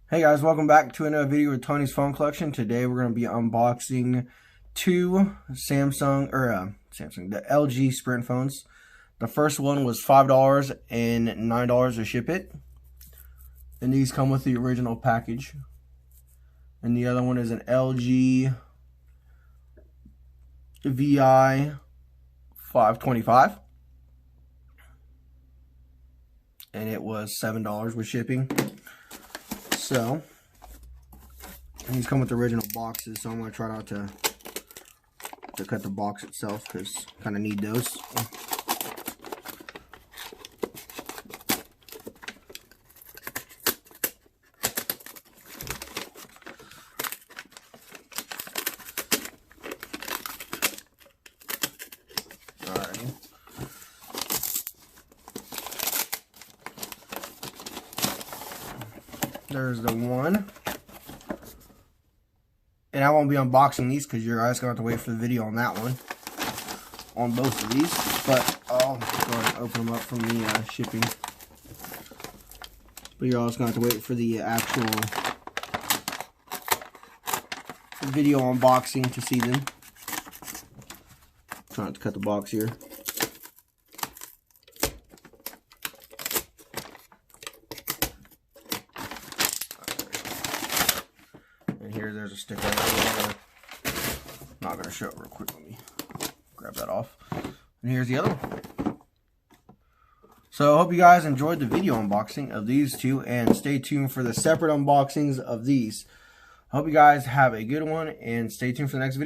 Hey guys, welcome back to another video with Tony's Phone Collection. Today we're going to be unboxing two the LG Sprint phones. The first one was $5 and $9 to ship it. And these come with the original package. And the other one is an LG VI 525. And it was $7 with shipping. So, these come with the original boxes, so I'm going to try not to cut the box itself, because I kind of need those. Alright. There's the one. And I won't be unboxing these because you're guys going to have to wait for the video on that one. On both of these. But I'll go ahead and open them up from the shipping. But you're also going to have to wait for the actual video unboxing to see them. Trying to cut the box here. And there's a sticker. I'm not going to show it real quick. Let me grab that off. And here's the other one. So I hope you guys enjoyed the video unboxing of these two. And stay tuned for the separate unboxings of these. I hope you guys have a good one. And stay tuned for the next video.